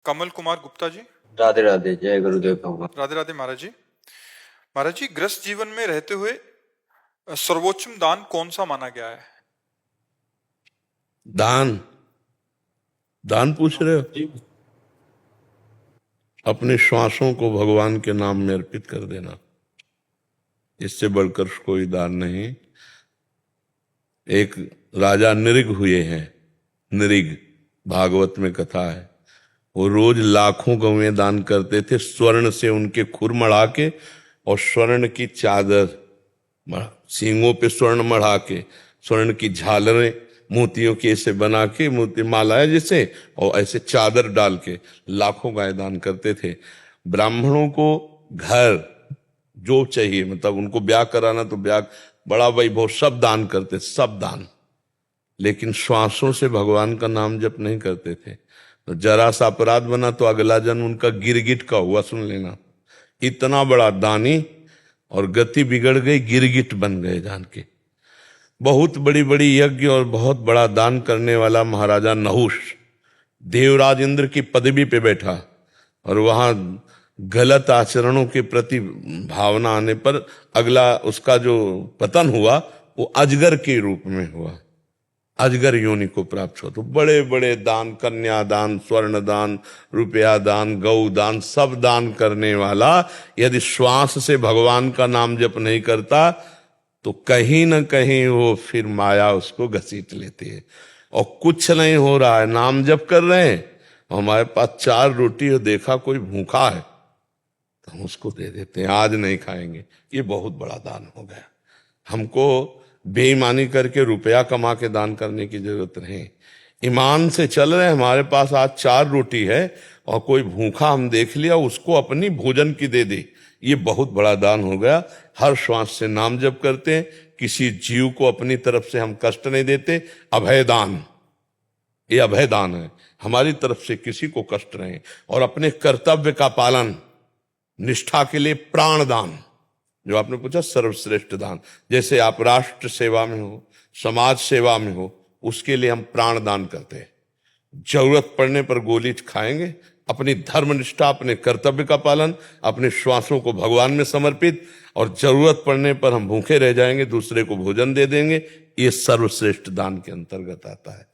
कमल कुमार गुप्ता जी। राधे राधे, जय गुरुदेव भगवान। राधे राधे महाराज जी। महाराज जी, गृहस्थ जीवन में रहते हुए सर्वोच्चम दान कौन सा माना गया है? दान दान पूछ रहे हो? अपने श्वासों को भगवान के नाम में अर्पित कर देना, इससे बढ़कर कोई दान नहीं। एक राजा निरिग हुए हैं, निरिग भागवत में कथा है। वो रोज लाखों गौवें दान करते थे, स्वर्ण से उनके खुर मढ़ा के और स्वर्ण की चादर, सींगों पे स्वर्ण मढ़ा के, स्वर्ण की झालरें मोतियों की ऐसे बना के, मोती माला है जैसे, और ऐसे चादर डाल के लाखों गाय दान करते थे। ब्राह्मणों को घर जो चाहिए, मतलब उनको ब्याह कराना तो ब्याह, बड़ा वैभव, सब दान करते, सब दान। लेकिन श्वासों से भगवान का नाम जप नहीं करते थे। तो जरा सा अपराध बना तो अगला जन्म उनका गिरगिट का हुआ, सुन लेना। इतना बड़ा दानी और गति बिगड़ गई, गिरगिट बन गए जान के। बहुत बड़ी बड़ी यज्ञ और बहुत बड़ा दान करने वाला महाराजा नहुष देवराज इंद्र की पदवी पे बैठा, और वहां गलत आचरणों के प्रति भावना आने पर अगला उसका जो पतन हुआ वो अजगर के रूप में हुआ, अजगर योनि को प्राप्त हुआ। तो बड़े बड़े दान, कन्यादान, स्वर्ण दान, रुपया दान, गौ दान, सब दान करने वाला यदि श्वास से भगवान का नाम जप नहीं करता तो कहीं ना कहीं वो फिर माया उसको घसीट लेती है। और कुछ नहीं हो रहा है, नाम जप कर रहे हैं, हमारे पास 4 रोटी और देखा कोई भूखा है तो हम उसको दे देते हैं, आज नहीं खाएंगे। ये बहुत बड़ा दान हो गया। हमको बेईमानी करके रुपया कमा के दान करने की जरूरत नहीं। ईमान से चल रहे हैं, हमारे पास आज 4 रोटी है और कोई भूखा हम देख लिया, उसको अपनी भोजन की दे दे, ये बहुत बड़ा दान हो गया। हर श्वास से नाम जप करते हैं, किसी जीव को अपनी तरफ से हम कष्ट नहीं देते। अभय दान, ये अभय दान है, हमारी तरफ से किसी को कष्ट नहीं। और अपने कर्तव्य का पालन, निष्ठा के लिए प्राण दान, जो आपने पूछा सर्वश्रेष्ठ दान। जैसे आप राष्ट्र सेवा में हो, समाज सेवा में हो, उसके लिए हम प्राण दान करते हैं। जरूरत पड़ने पर गोली खाएंगे, अपनी धर्मनिष्ठा, अपने कर्तव्य का पालन, अपने श्वासों को भगवान में समर्पित, और जरूरत पड़ने पर हम भूखे रह जाएंगे, दूसरे को भोजन दे देंगे। ये सर्वश्रेष्ठ दान के अंतर्गत आता है।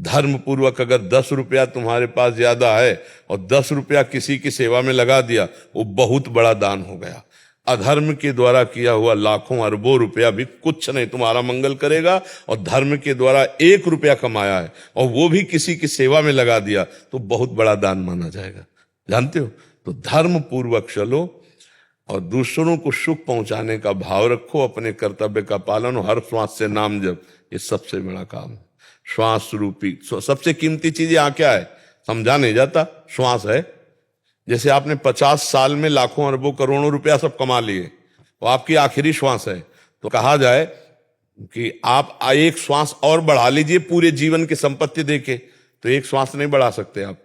धर्म पूर्वक अगर 10 रुपया तुम्हारे पास ज्यादा है और 10 रुपया किसी की सेवा में लगा दिया, वो बहुत बड़ा दान हो गया। अधर्म के द्वारा किया हुआ लाखों अरबों रुपया भी कुछ नहीं तुम्हारा मंगल करेगा। और धर्म के द्वारा 1 रुपया कमाया है और वो भी किसी की सेवा में लगा दिया तो बहुत बड़ा दान माना जाएगा, जानते हो। तो धर्म पूर्वक चलो और दूसरों को सुख पहुंचाने का भाव रखो, अपने कर्तव्य का पालन, हर श्वास से नाम जप, ये सबसे बड़ा काम है। श्वास रूपी सबसे कीमती चीज यहाँ क्या है, समझा नहीं जाता। श्वास है। जैसे आपने 50 साल में लाखों अरबों करोड़ों रुपया सब कमा लिए, वो आपकी आखिरी श्वास है, तो कहा जाए कि आप एक श्वास और बढ़ा लीजिए पूरे जीवन की संपत्ति देके, तो एक श्वास नहीं बढ़ा सकते आप।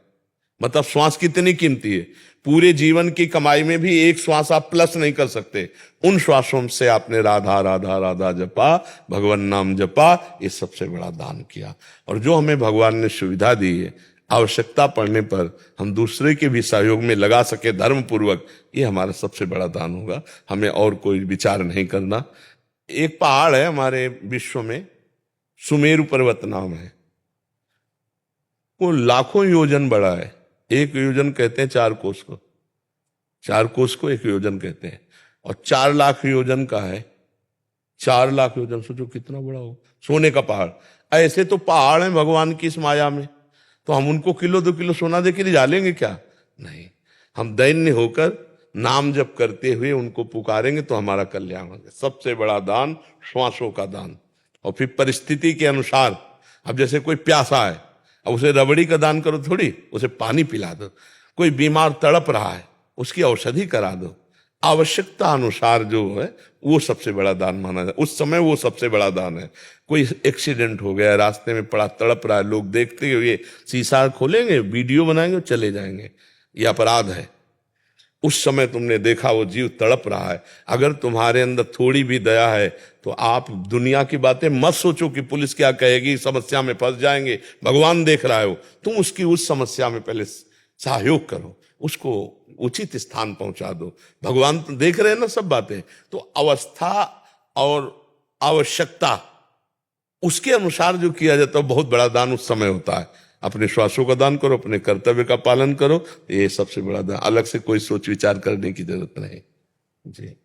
मतलब श्वास कितनी कीमती है, पूरे जीवन की कमाई में भी एक श्वास आप प्लस नहीं कर सकते। उन श्वासों से आपने राधा राधा राधा जपा, भगवान नाम जपा, ये सबसे बड़ा दान किया। और जो हमें भगवान ने सुविधा दी है, आवश्यकता पड़ने पर हम दूसरे के भी सहयोग में लगा सके धर्म पूर्वक, ये हमारा सबसे बड़ा दान होगा। हमें और कोई विचार नहीं करना। एक पहाड़ है हमारे विश्व में, सुमेरु पर्वत नाम है, वो लाखों योजन बड़ा है। 1 योजन कहते हैं 4 कोस को, 4 कोस को 1 योजन कहते हैं। और 4 लाख योजन का है, 4 लाख योजन, सोचो कितना बड़ा हो। सोने का पहाड़। ऐसे तो पहाड़ है भगवान की इस माया में, तो हम उनको किलो 2 किलो सोना दे के रिझा लेंगे क्या? नहीं, हम दैन्य होकर नाम जप करते हुए उनको पुकारेंगे तो हमारा कल्याण होगा। सबसे बड़ा दान श्वासों का दान। और फिर परिस्थिति के अनुसार, अब जैसे कोई प्यासा है, अब उसे रबड़ी का दान करो थोड़ी, उसे पानी पिला दो। कोई बीमार तड़प रहा है, उसकी औषधि करा दो। आवश्यकता अनुसार जो है वो सबसे बड़ा दान माना जाए, उस समय वो सबसे बड़ा दान है। कोई एक्सीडेंट हो गया, रास्ते में पड़ा तड़प रहा है, लोग देखते हुए शीशा खोलेंगे, वीडियो बनाएंगे, चले जाएंगे, ये अपराध है। उस समय तुमने देखा वो जीव तड़प रहा है, अगर तुम्हारे अंदर थोड़ी भी दया है तो आप दुनिया की बातें मत सोचो कि पुलिस क्या कहेगी, समस्या में फंस जाएंगे। भगवान देख रहा है, हो तुम उसकी उस समस्या में पहले सहयोग करो, उसको उचित स्थान पहुंचा दो। भगवान तो देख रहे हैं ना सब बातें, तो अवस्था और आवश्यकता उसके अनुसार जो किया जाता है बहुत बड़ा दान उस समय होता है। अपने श्वासों का दान करो, अपने कर्तव्य का पालन करो, ये सबसे बड़ा दान, अलग से कोई सोच विचार करने की जरूरत नहीं। जी।